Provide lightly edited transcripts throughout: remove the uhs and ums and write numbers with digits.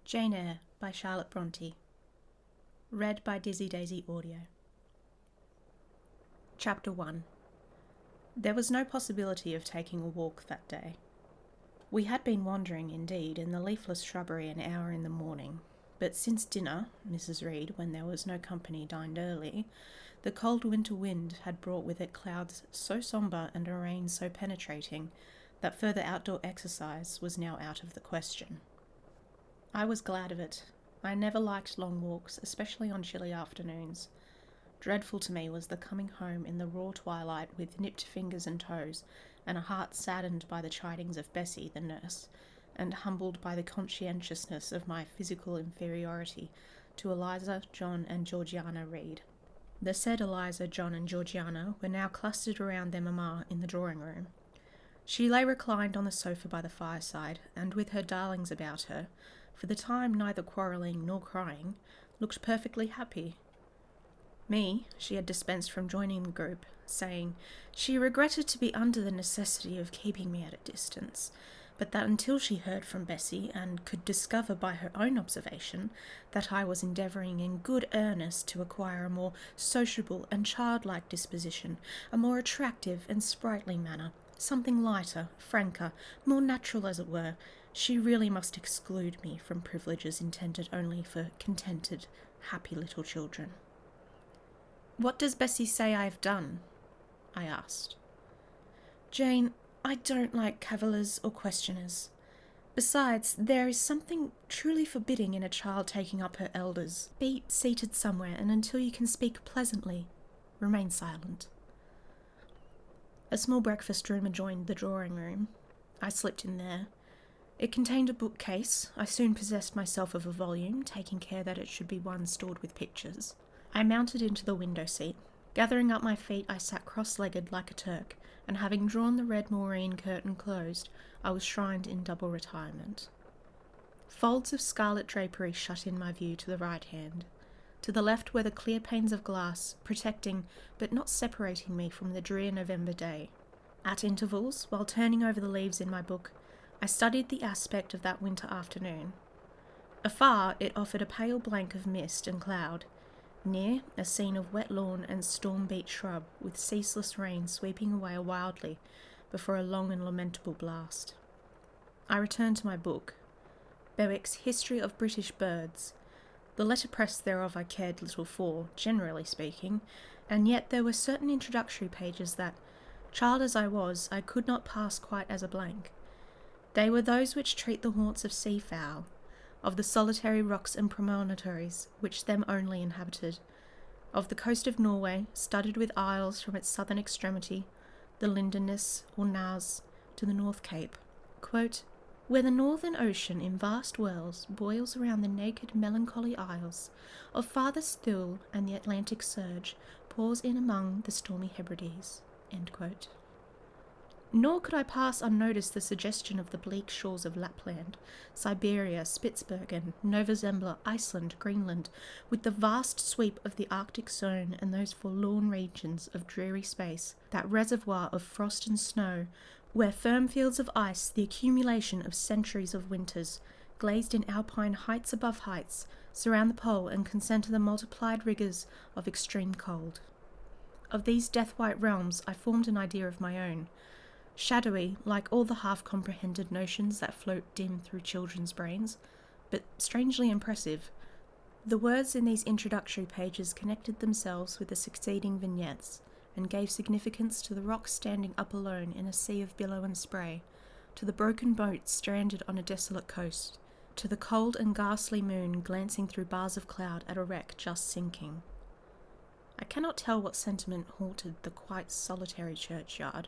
Jane Eyre by Charlotte Bronte. Read by Dizzy Daisy Audio. Chapter 1. There was no possibility of taking a walk that day. We had been wandering, indeed, in the leafless shrubbery an hour in the morning, but since dinner, Mrs. Reed, when there was no company, dined early, the cold winter wind had brought with it clouds so sombre and a rain so penetrating that further outdoor exercise was now out of the question. I was glad of it. I never liked long walks, especially on chilly afternoons. Dreadful to me was the coming home in the raw twilight with nipped fingers and toes, and a heart saddened by the chidings of Bessie, the nurse, and humbled by the conscientiousness of my physical inferiority to Eliza, John, and Georgiana Reed. The said Eliza, John, and Georgiana were now clustered around their mamma in the drawing-room. She lay reclined on the sofa by the fireside, and with her darlings about her, for the time neither quarrelling nor crying, looked perfectly happy. Me she had dispensed from joining the group, saying she regretted to be under the necessity of keeping me at a distance, but that until she heard from Bessie, and could discover by her own observation that I was endeavouring in good earnest to acquire a more sociable and childlike disposition, a more attractive and sprightly manner, something lighter, franker, more natural as it were, she really must exclude me from privileges intended only for contented, happy little children. "What does Bessie say I have done?" I asked. "Jane, I don't like cavillers or questioners. Besides, there is something truly forbidding in a child taking up her elders. Be seated somewhere, and until you can speak pleasantly, remain silent." A small breakfast room adjoined the drawing-room. I slipped in there. It contained a bookcase. I soon possessed myself of a volume, taking care that it should be one stored with pictures. I mounted into the window seat. Gathering up my feet, I sat cross-legged like a Turk, and having drawn the red moreen curtain closed, I was shrined in double retirement. Folds of scarlet drapery shut in my view to the right hand. To the left were the clear panes of glass, protecting but not separating me from the drear November day. At intervals, while turning over the leaves in my book, I studied the aspect of that winter afternoon. Afar, it offered a pale blank of mist and cloud. Near, a scene of wet lawn and storm-beat shrub, with ceaseless rain sweeping away wildly before a long and lamentable blast. I returned to my book, Bewick's History of British Birds. The letterpress thereof I cared little for, generally speaking, and yet there were certain introductory pages that, child as I was, I could not pass quite as a blank. They were those which treat the haunts of sea-fowl, of the solitary rocks and promontories which them only inhabited, of the coast of Norway, studded with isles from its southern extremity, the Linderness or Naas, to the North Cape. Quote, "Where the northern ocean in vast whirls boils around the naked melancholy isles of farthest Thule, and the Atlantic surge pours in among the stormy Hebrides." End quote. Nor could I pass unnoticed the suggestion of the bleak shores of Lapland, Siberia, Spitzbergen, Nova Zembla, Iceland, Greenland, with the vast sweep of the Arctic zone and those forlorn regions of dreary space, that reservoir of frost and snow, where firm fields of ice, the accumulation of centuries of winters, glazed in alpine heights above heights, surround the pole and consent to the multiplied rigours of extreme cold. Of these death-white realms I formed an idea of my own, shadowy, like all the half-comprehended notions that float dim through children's brains, but strangely impressive. The words in these introductory pages connected themselves with the succeeding vignettes, and gave significance to the rocks standing up alone in a sea of billow and spray, to the broken boat stranded on a desolate coast, to the cold and ghastly moon glancing through bars of cloud at a wreck just sinking. I cannot tell what sentiment haunted the quite solitary churchyard,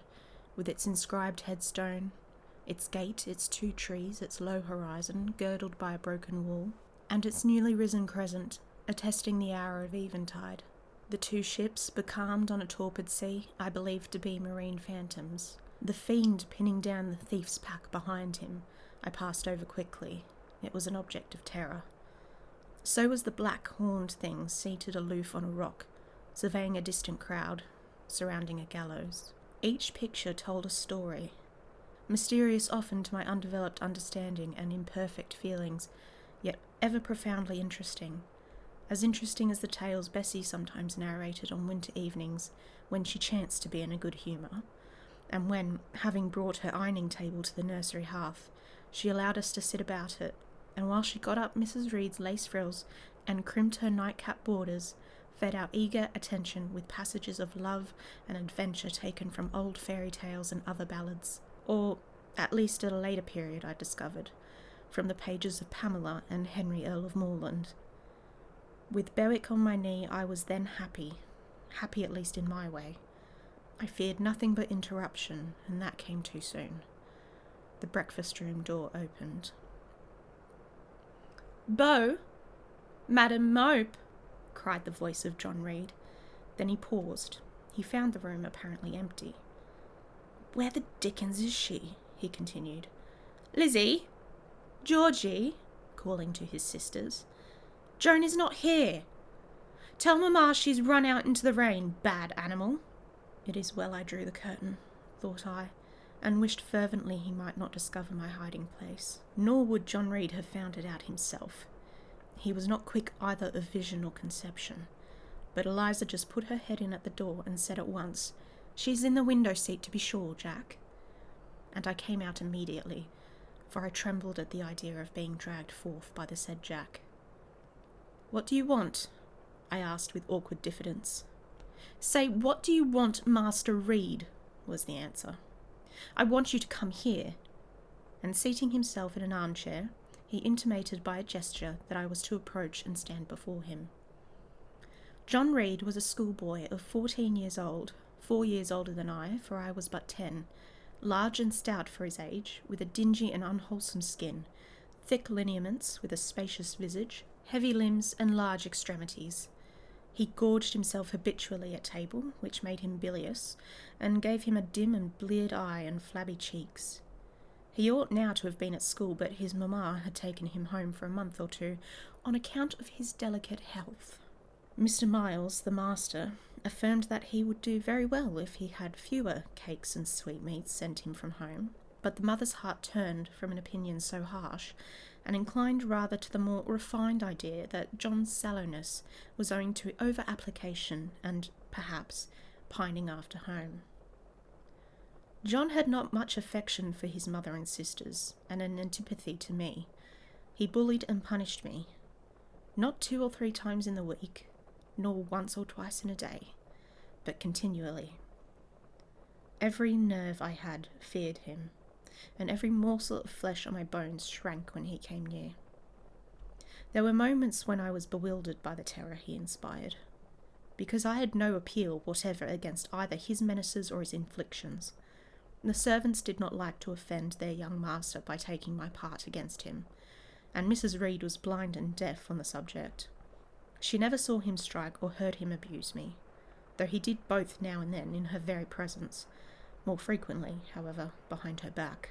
with its inscribed headstone, its gate, its 2 trees, its low horizon, girdled by a broken wall, and its newly risen crescent, attesting the hour of eventide. The 2 ships, becalmed on a torpid sea, I believed to be marine phantoms. The fiend pinning down the thief's pack behind him, I passed over quickly. It was an object of terror. So was the black horned thing seated aloof on a rock, surveying a distant crowd, surrounding a gallows. Each picture told a story, mysterious often to my undeveloped understanding and imperfect feelings, yet ever profoundly interesting. As interesting as the tales Bessie sometimes narrated on winter evenings when she chanced to be in a good humour, and when, having brought her ironing table to the nursery hearth, she allowed us to sit about it, and while she got up Mrs. Reed's lace frills and crimped her nightcap borders, fed our eager attention with passages of love and adventure taken from old fairy tales and other ballads, or, at least at a later period, I discovered, from the pages of Pamela and Henry Earl of Moreland. With Bewick on my knee, I was then happy at least in my way. I feared nothing but interruption, and that came too soon. The breakfast-room door opened. "Beau! Madam Mope!" cried the voice of John Reed. Then he paused. He found the room apparently empty. "Where the dickens is she?" he continued. "Lizzie! Georgie!" calling to his sisters. "Joan is not here. Tell Mamma she's run out into the rain, bad animal." It is well I drew the curtain, thought I, and wished fervently he might not discover my hiding place. Nor would John Reed have found it out himself. He was not quick either of vision or conception, but Eliza just put her head in at the door and said at once, "She's in the window seat to be sure, Jack." And I came out immediately, for I trembled at the idea of being dragged forth by the said Jack. "What do you want?" I asked with awkward diffidence. "Say, what do you want, Master Reed?" was the answer. "I want you to come here." And seating himself in an armchair, he intimated by a gesture that I was to approach and stand before him. John Reed was a schoolboy of 14 years old, 4 years older than I, for I was but 10, large and stout for his age, with a dingy and unwholesome skin, thick lineaments, with a spacious visage, heavy limbs, and large extremities. He gorged himself habitually at table, which made him bilious, and gave him a dim and bleared eye and flabby cheeks. He ought now to have been at school, but his mamma had taken him home for a month or two on account of his delicate health. Mr. Miles, the master, affirmed that he would do very well if he had fewer cakes and sweetmeats sent him from home, but the mother's heart turned from an opinion so harsh, and inclined rather to the more refined idea that John's sallowness was owing to over-application and, perhaps, pining after home. John had not much affection for his mother and sisters, and an antipathy to me. He bullied and punished me, not 2 or 3 times in the week, nor once or twice in a day, but continually. Every nerve I had feared him, and every morsel of flesh on my bones shrank when he came near. There were moments when I was bewildered by the terror he inspired, because I had no appeal whatever against either his menaces or his inflictions. The servants did not like to offend their young master by taking my part against him, and Mrs. Reed was blind and deaf on the subject. She never saw him strike or heard him abuse me, though he did both now and then in her very presence, more frequently, however, behind her back.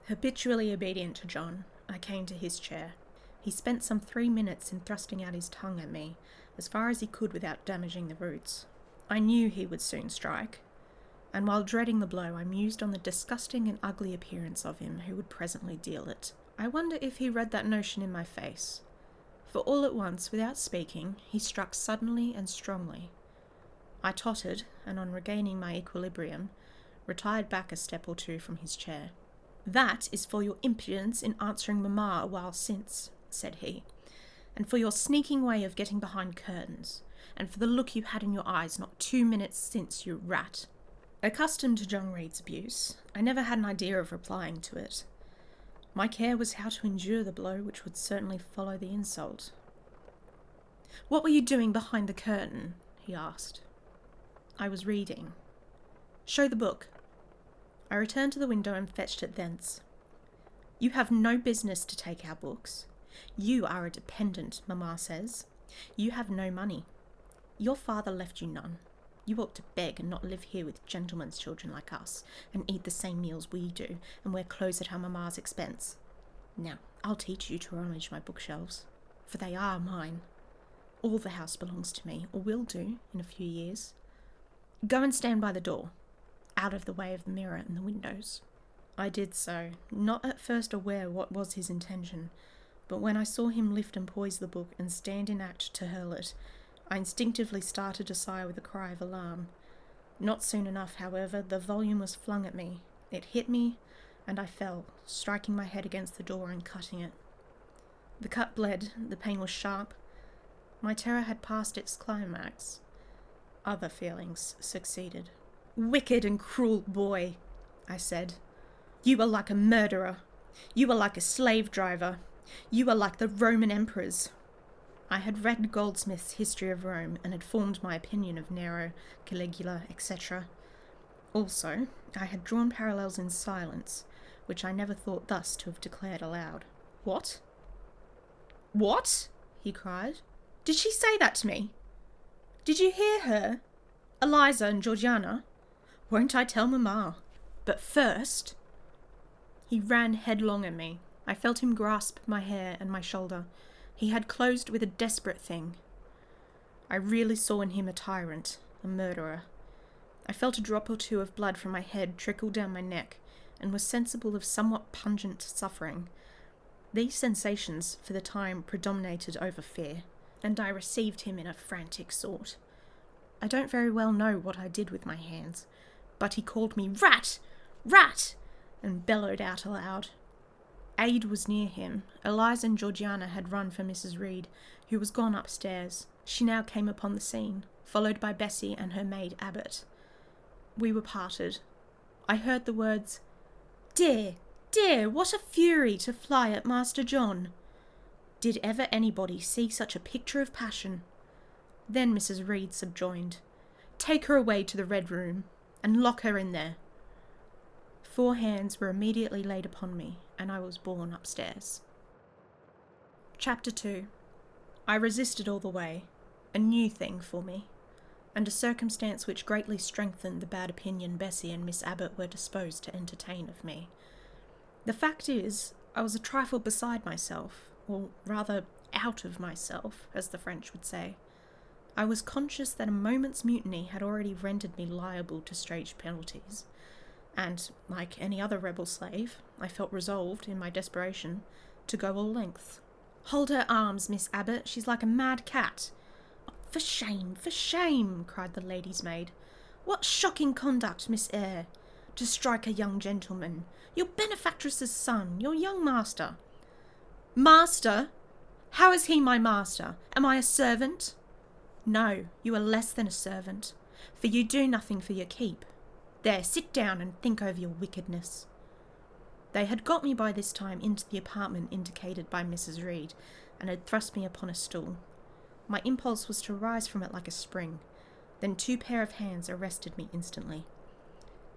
Habitually obedient to John, I came to his chair. He spent some 3 minutes in thrusting out his tongue at me, as far as he could without damaging the roots. I knew he would soon strike, and while dreading the blow, I mused on the disgusting and ugly appearance of him who would presently deal it. I wonder if he read that notion in my face, for all at once, without speaking, he struck suddenly and strongly. I tottered, and on regaining my equilibrium, retired back a step or 2 from his chair. "That is for your impudence in answering Mamma a while since," said he, "and for your sneaking way of getting behind curtains, and for the look you had in your eyes not 2 minutes since, you rat." Accustomed to John Reed's abuse, I never had an idea of replying to it. My care was how to endure the blow which would certainly follow the insult. "What were you doing behind the curtain?" he asked. "I was reading." "Show the book." I returned to the window and fetched it thence. "You have no business to take our books. You are a dependent, Mamma says. You have no money. Your father left you none. You ought to beg and not live here with gentlemen's children like us, and eat the same meals we do, and wear clothes at our mamma's expense. Now, I'll teach you to rummage my bookshelves, for they are mine. All the house belongs to me, or will do in a few years. Go and stand by the door, out of the way of the mirror and the windows." I did so, not at first aware what was his intention, but when I saw him lift and poise the book and stand in act to hurl it, I instinctively started to sigh with a cry of alarm. Not soon enough, however, the volume was flung at me. It hit me, and I fell, striking my head against the door and cutting it. The cut bled, the pain was sharp. My terror had passed its climax. Other feelings succeeded. "Wicked and cruel boy," I said. "You are like a murderer. You are like a slave driver. You are like the Roman emperors." I had read Goldsmith's History of Rome and had formed my opinion of Nero, Caligula, etc. Also, I had drawn parallels in silence, which I never thought thus to have declared aloud. "What? What?" he cried. "Did she say that to me? Did you hear her? Eliza and Georgiana? Won't I tell Mamma? But first—" He ran headlong at me. I felt him grasp my hair and my shoulder. He had closed with a desperate thing. I really saw in him a tyrant, a murderer. I felt a drop or two of blood from my head trickle down my neck, and was sensible of somewhat pungent suffering. These sensations, for the time, predominated over fear, and I received him in a frantic sort. I don't very well know what I did with my hands, but he called me "Rat! Rat!" and bellowed out aloud. Aid was near him. Eliza and Georgiana had run for Mrs. Reed, who was gone upstairs. She now came upon the scene, followed by Bessie and her maid Abbot. We were parted. I heard the words, "Dear, dear, what a fury to fly at Master John! Did ever anybody see such a picture of passion?" Then Mrs. Reed subjoined, "Take her away to the Red Room, and lock her in there." 4 hands were immediately laid upon me, and I was borne upstairs. Chapter 2. I resisted all the way, a new thing for me, and a circumstance which greatly strengthened the bad opinion Bessie and Miss Abbot were disposed to entertain of me. The fact is, I was a trifle beside myself, or rather out of myself, as the French would say. I was conscious that a moment's mutiny had already rendered me liable to strange penalties, and, like any other rebel slave, I felt resolved, in my desperation, to go all lengths. "Hold her arms, Miss Abbot, she's like a mad cat." For shame, cried the lady's maid. "What shocking conduct, Miss Eyre, to strike a young gentleman, your benefactress's son, your young master." "Master? How is he my master? Am I a servant?" "No, you are less than a servant, for you do nothing for your keep. There, sit down and think over your wickedness." They had got me by this time into the apartment indicated by Mrs. Reed, and had thrust me upon a stool. My impulse was to rise from it like a spring. Then 2 pair of hands arrested me instantly.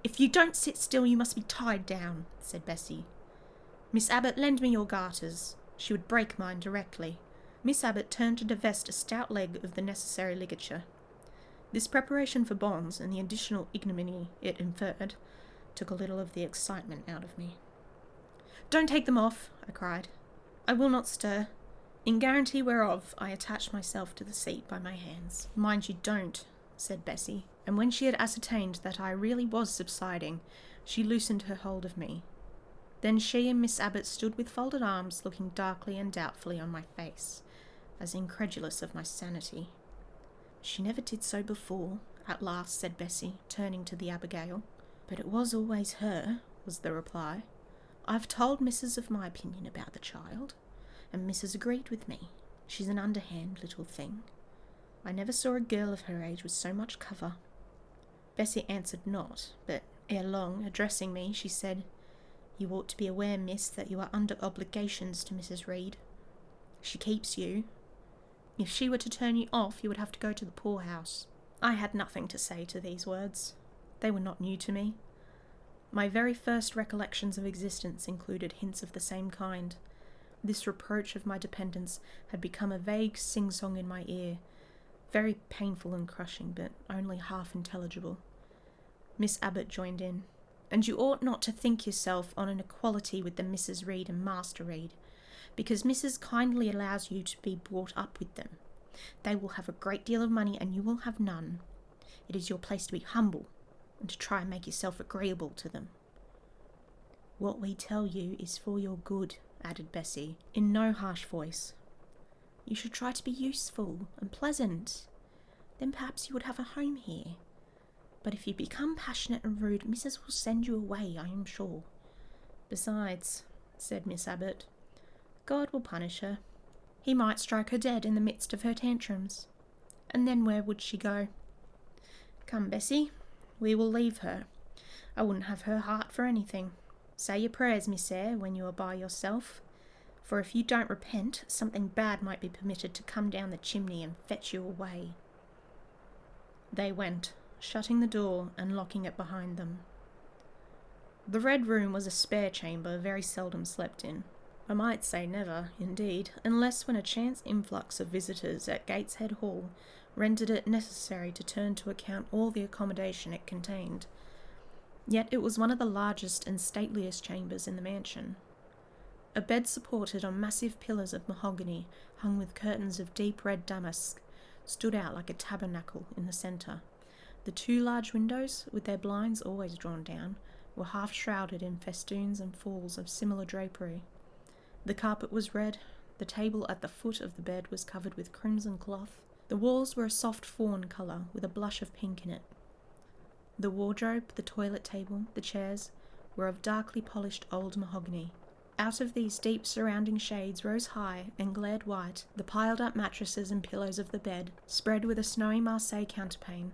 "If you don't sit still, you must be tied down," said Bessie. "Miss Abbot, lend me your garters." She would break mine directly. Miss Abbot turned to divest a stout leg of the necessary ligature. This preparation for bonds, and the additional ignominy it inferred, took a little of the excitement out of me. "Don't take them off," I cried. "I will not stir." In guarantee whereof, I attached myself to the seat by my hands. "Mind you don't," said Bessie, and when she had ascertained that I really was subsiding, she loosened her hold of me. Then she and Miss Abbot stood with folded arms, looking darkly and doubtfully on my face, as incredulous of my sanity. "She never did so before," at last said Bessie, turning to the Abigail. "But it was always her," was the reply. "I've told Mrs. of my opinion about the child, and Mrs. agreed with me. She's an underhand little thing. I never saw a girl of her age with so much cover." Bessie answered not, but ere long, addressing me, she said, "You ought to be aware, miss, that you are under obligations to Mrs. Reed. She keeps you. If she were to turn you off, you would have to go to the poorhouse." I had nothing to say to these words. They were not new to me. My very first recollections of existence included hints of the same kind. This reproach of my dependence had become a vague sing-song in my ear, very painful and crushing, but only half intelligible. Miss Abbot joined in. "And you ought not to think yourself on an equality with the Mrs. Reed and Master Reed, because Mrs. kindly allows you to be brought up with them. They will have a great deal of money, and you will have none. It is your place to be humble, and to try and make yourself agreeable to them. What we tell you is for your good, added Bessie, in no harsh voice. "You should try to be useful and pleasant. Then perhaps you would have a home here. But if you become passionate and rude, Mrs. will send you away, I am sure." "Besides," said Miss Abbott, "God will punish her. He might strike her dead in the midst of her tantrums. And then where would she go? Come, Bessie, we will leave her. I wouldn't have her heart for anything. Say your prayers, Miss Eyre, when you are by yourself, for if you don't repent, something bad might be permitted to come down the chimney and fetch you away." They went, shutting the door and locking it behind them. The Red Room was a spare chamber very seldom slept in. I might say never, indeed, unless when a chance influx of visitors at Gateshead Hall rendered it necessary to turn to account all the accommodation it contained. Yet it was one of the largest and stateliest chambers in the mansion. A bed supported on massive pillars of mahogany, hung with curtains of deep red damask, stood out like a tabernacle in the centre. The two large windows, with their blinds always drawn down, were half shrouded in festoons and falls of similar drapery. The carpet was red, the table at the foot of the bed was covered with crimson cloth, the walls were a soft fawn colour with a blush of pink in it. The wardrobe, the toilet table, the chairs, were of darkly polished old mahogany. Out of these deep surrounding shades rose high and glared white the piled-up mattresses and pillows of the bed, spread with a snowy Marseille counterpane.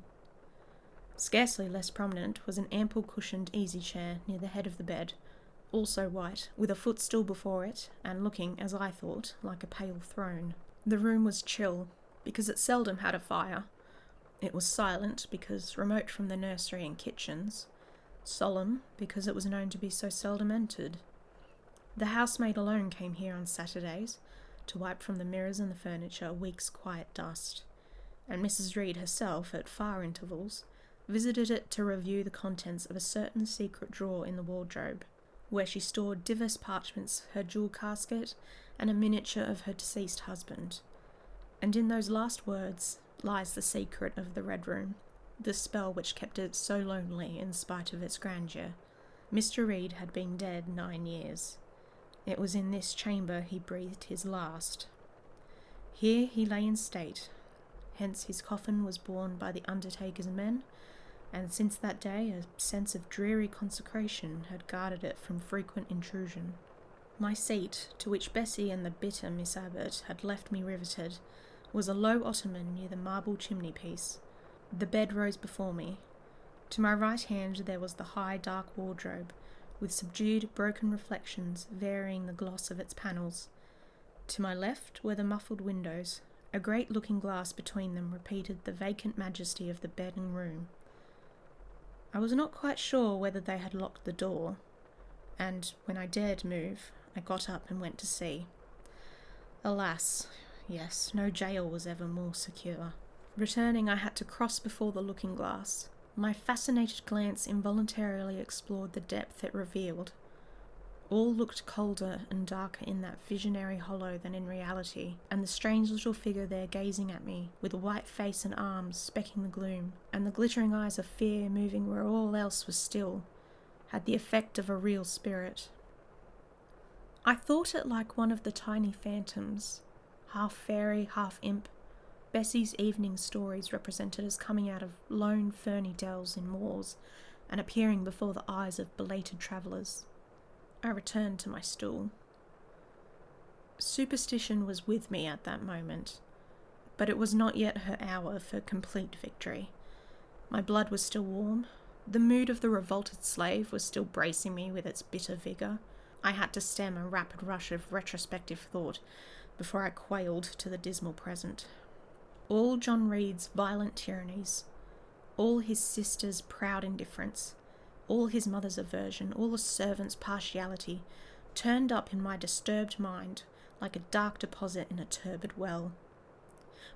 Scarcely less prominent was an ample cushioned easy-chair near the head of the bed, also white, with a footstool before it, and looking, as I thought, like a pale throne. The room was chill, because it seldom had a fire. It was silent, because remote from the nursery and kitchens. Solemn, because it was known to be so seldom entered. The housemaid alone came here on Saturdays, to wipe from the mirrors and the furniture a week's quiet dust, and Mrs. Reed herself, at far intervals, visited it to review the contents of a certain secret drawer in the wardrobe, where she stored divers parchments, her jewel casket, and a miniature of her deceased husband. And in those last words lies the secret of the Red Room, the spell which kept it so lonely in spite of its grandeur. Mr. Reed had been dead 9 years. It was in this chamber he breathed his last. Here he lay in state, hence his coffin was borne by the undertaker's men, and since that day a sense of dreary consecration had guarded it from frequent intrusion. My seat, to which Bessie and the bitter Miss Abbott had left me riveted, was a low ottoman near the marble chimney-piece. The bed rose before me. To my right hand there was the high dark wardrobe, with subdued broken reflections varying the gloss of its panels. To my left were the muffled windows. A great looking-glass between them repeated the vacant majesty of the bed and room. I was not quite sure whether they had locked the door, and when I dared move, I got up and went to see. Alas, yes, no jail was ever more secure. Returning, I had to cross before the looking-glass. My fascinated glance involuntarily explored the depth it revealed. All looked colder and darker in that visionary hollow than in reality, and the strange little figure there gazing at me, with a white face and arms specking the gloom, and the glittering eyes of fear moving where all else was still, had the effect of a real spirit. I thought it like one of the tiny phantoms, half fairy, half imp, Bessie's evening stories represented as coming out of lone ferny dells in moors, and appearing before the eyes of belated travellers. I returned to my stool. Superstition was with me at that moment, but it was not yet her hour for complete victory. My blood was still warm. The mood of the revolted slave was still bracing me with its bitter vigour. I had to stem a rapid rush of retrospective thought before I quailed to the dismal present. All John Reed's violent tyrannies, all his sister's proud indifference, all his mother's aversion, all the servant's partiality, turned up in my disturbed mind like a dark deposit in a turbid well.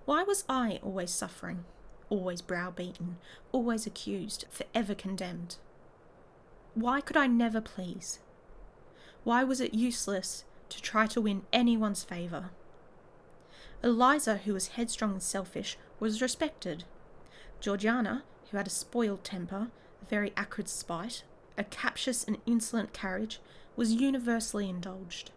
Why was I always suffering, always browbeaten, always accused, forever condemned? Why could I never please? Why was it useless to try to win anyone's favour? Eliza, who was headstrong and selfish, was respected. Georgiana, who had a spoiled temper, a very acrid spite, a captious and insolent carriage, was universally indulged.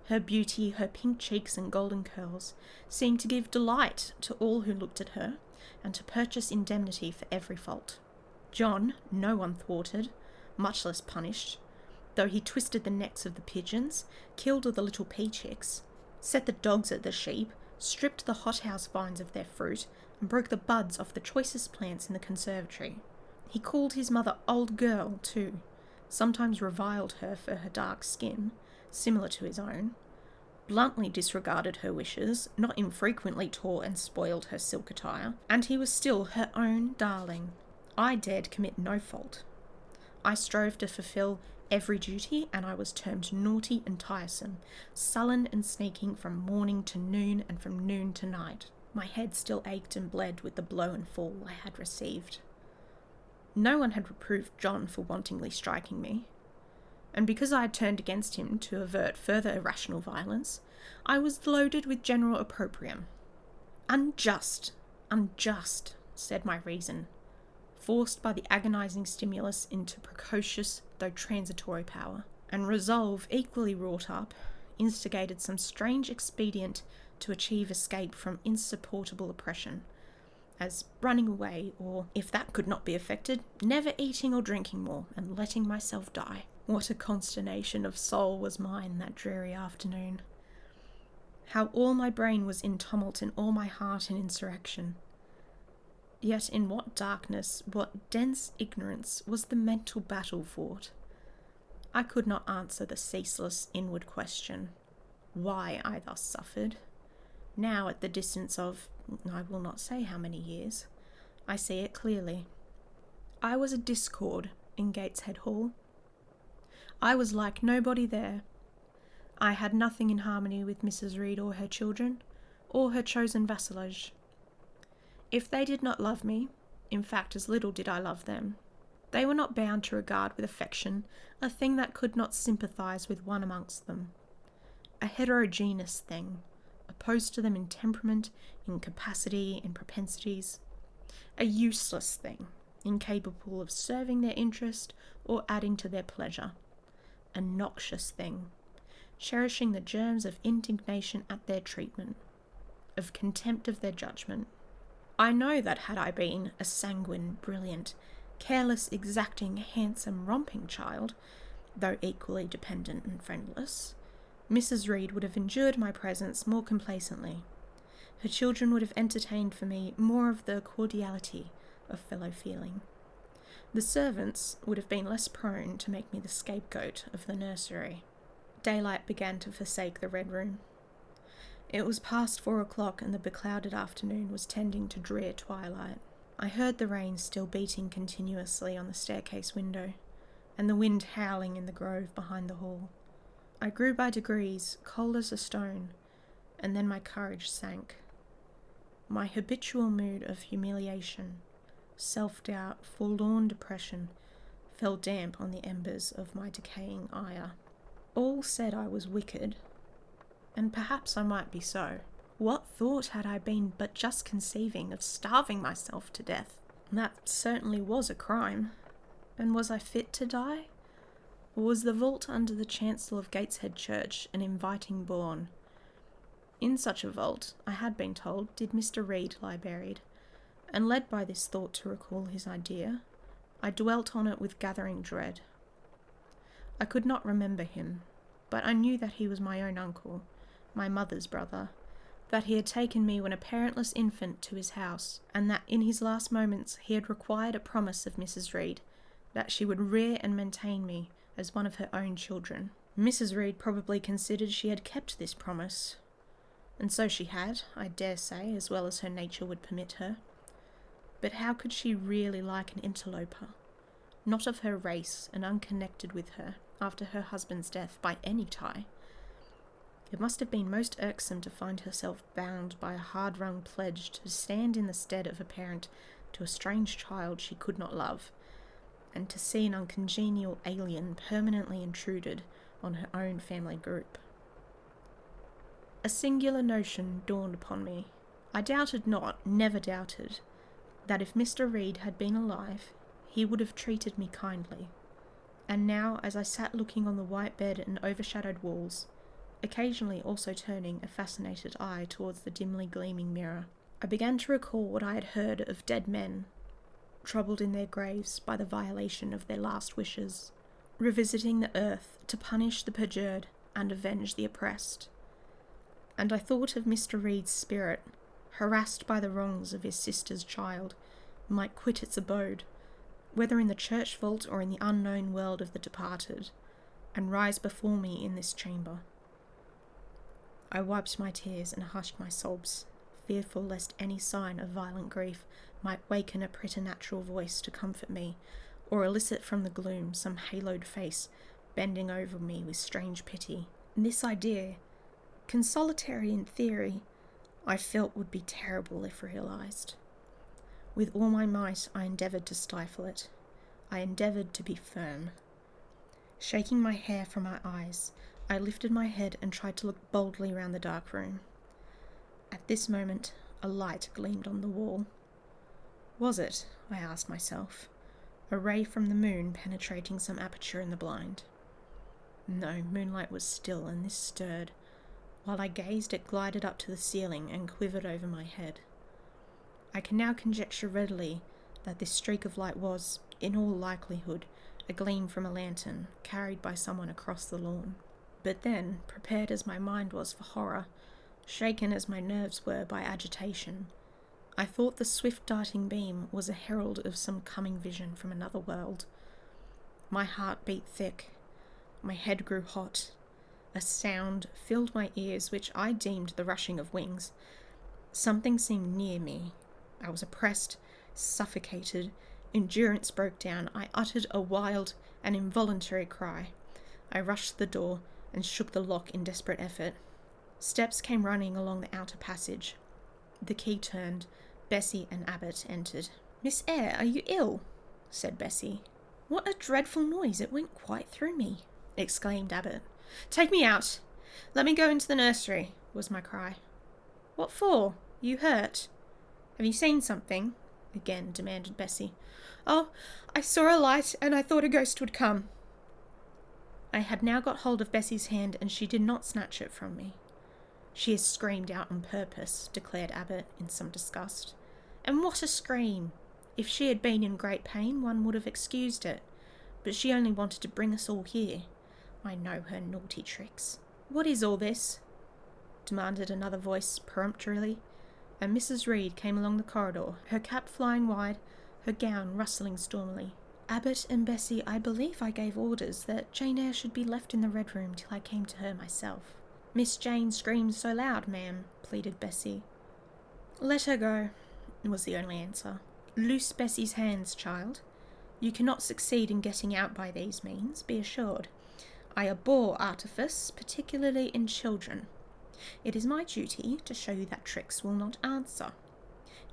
Her beauty, her pink cheeks and golden curls, seemed to give delight to all who looked at her, and to purchase indemnity for every fault. John, no one thwarted, much less punished, though he twisted the necks of the pigeons, killed all the little pea chicks, set the dogs at the sheep, stripped the hothouse vines of their fruit, and broke the buds off the choicest plants in the conservatory. He called his mother old girl, too, sometimes reviled her for her dark skin, similar to his own, bluntly disregarded her wishes, not infrequently tore and spoiled her silk attire, and he was still her own darling. I dared commit no fault. I strove to fulfil every duty, and I was termed naughty and tiresome, sullen and sneaking from morning to noon and from noon to night. My head still ached and bled with the blow and fall I had received. No one had reproved John for wantonly striking me, and because I had turned against him to avert further irrational violence, I was loaded with general opprobrium. Unjust, unjust, said my reason, forced by the agonizing stimulus into precocious though transitory power, and resolve equally wrought up, instigated some strange expedient to achieve escape from insupportable oppression, as running away, or, if that could not be effected, never eating or drinking more, and letting myself die. What a consternation of soul was mine that dreary afternoon. How all my brain was in tumult and all my heart in insurrection. Yet in what darkness, what dense ignorance was the mental battle fought? I could not answer the ceaseless inward question, why I thus suffered. Now, at the distance of, I will not say how many years, I see it clearly. I was a discord in Gateshead Hall. I was like nobody there. I had nothing in harmony with Mrs. Reed or her children, or her chosen vassalage. If they did not love me, in fact as little did I love them, they were not bound to regard with affection a thing that could not sympathise with one amongst them, a heterogeneous thing, opposed to them in temperament, in capacity, in propensities, a useless thing, incapable of serving their interest or adding to their pleasure, a noxious thing, cherishing the germs of indignation at their treatment, of contempt of their judgment. I know that had I been a sanguine, brilliant, careless, exacting, handsome, romping child, though equally dependent and friendless, Mrs. Reed would have endured my presence more complacently. Her children would have entertained for me more of the cordiality of fellow feeling. The servants would have been less prone to make me the scapegoat of the nursery. Daylight began to forsake the Red Room. It was past 4 o'clock, and the beclouded afternoon was tending to drear twilight. I heard the rain still beating continuously on the staircase window, and the wind howling in the grove behind the hall. I grew by degrees cold as a stone, and then my courage sank. My habitual mood of humiliation, self-doubt, forlorn depression fell damp on the embers of my decaying ire. All said I was wicked, and perhaps I might be so. What thought had I been but just conceiving of starving myself to death? That certainly was a crime. And was I fit to die? Or was the vault under the chancel of Gateshead Church an inviting bourne? In such a vault, I had been told, did Mr. Reed lie buried, and led by this thought to recall his idea, I dwelt on it with gathering dread. I could not remember him, but I knew that he was my own uncle, my mother's brother, that he had taken me when a parentless infant to his house, and that in his last moments he had required a promise of Mrs. Reed that she would rear and maintain me as one of her own children. Mrs. Reed probably considered she had kept this promise, and so she had, I dare say, as well as her nature would permit her. But how could she really like an interloper, not of her race and unconnected with her, after her husband's death by any tie? It must have been most irksome to find herself bound by a hard-wrung pledge to stand in the stead of a parent to a strange child she could not love, and to see an uncongenial alien permanently intruded on her own family group. A singular notion dawned upon me. I doubted not, never doubted, that if Mr. Reed had been alive, he would have treated me kindly. And now, as I sat looking on the white bed and overshadowed walls, occasionally also turning a fascinated eye towards the dimly gleaming mirror. I began to recall what I had heard of dead men, troubled in their graves by the violation of their last wishes, revisiting the earth to punish the perjured and avenge the oppressed. And I thought of Mr. Reed's spirit, harassed by the wrongs of his sister's child, might quit its abode, whether in the church vault or in the unknown world of the departed, and rise before me in this chamber. I wiped my tears and hushed my sobs, fearful lest any sign of violent grief might waken a preternatural voice to comfort me, or elicit from the gloom some haloed face bending over me with strange pity. This idea, consolatory in theory, I felt would be terrible if realised. With all my might I endeavoured to stifle it. I endeavoured to be firm. Shaking my hair from my eyes, I lifted my head and tried to look boldly round the dark room. At this moment, a light gleamed on the wall. Was it, I asked myself, a ray from the moon penetrating some aperture in the blind? No, moonlight was still, and this stirred. While I gazed, it glided up to the ceiling and quivered over my head. I can now conjecture readily that this streak of light was, in all likelihood, a gleam from a lantern carried by someone across the lawn. But then, prepared as my mind was for horror, shaken as my nerves were by agitation, I thought the swift darting beam was a herald of some coming vision from another world. My heart beat thick. My head grew hot. A sound filled my ears which I deemed the rushing of wings. Something seemed near me. I was oppressed, suffocated. Endurance broke down. I uttered a wild and involuntary cry. I rushed to the door and shook the lock in desperate effort. Steps came running along the outer passage. The key turned. Bessie and Abbott entered. "Miss Eyre, are you ill?" said Bessie. "What a dreadful noise! It went quite through me," exclaimed Abbott. "Take me out! Let me go into the nursery," was my cry. "What for? You hurt? Have you seen something?" again demanded Bessie. "Oh, I saw a light and I thought a ghost would come." I had now got hold of Bessie's hand and she did not snatch it from me. "She has screamed out on purpose," declared Abbott in some disgust. "And what a scream! If she had been in great pain, one would have excused it. But she only wanted to bring us all here. I know her naughty tricks." "What is all this?" demanded another voice peremptorily, and Mrs. Reed came along the corridor, her cap flying wide, her gown rustling stormily. "Abbott and Bessie, I believe I gave orders that Jane Eyre should be left in the Red Room till I came to her myself." "Miss Jane screams so loud, ma'am," pleaded Bessie. "Let her go," was the only answer. "Loose Bessie's hands, child. You cannot succeed in getting out by these means, be assured. I abhor artifice, particularly in children. It is my duty to show you that tricks will not answer.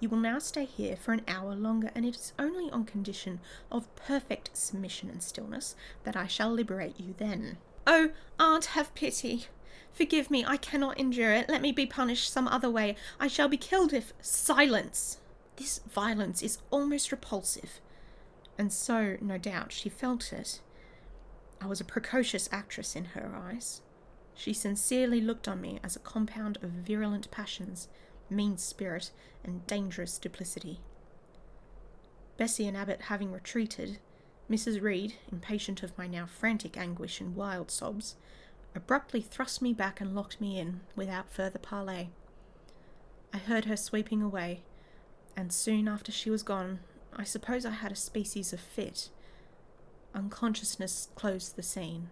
You will now stay here for an hour longer, and it is only on condition of perfect submission and stillness that I shall liberate you then." "Oh, aunt, have pity. Forgive me, I cannot endure it. Let me be punished some other way. I shall be killed if—" "Silence! This violence is almost repulsive." And so, no doubt, she felt it. I was a precocious actress in her eyes. She sincerely looked on me as a compound of virulent passions, mean spirit, and dangerous duplicity. Bessie and Abbott having retreated, Mrs. Reed, impatient of my now frantic anguish and wild sobs, abruptly thrust me back and locked me in, without further parley. I heard her sweeping away, and soon after she was gone, I suppose I had a species of fit. Unconsciousness closed the scene.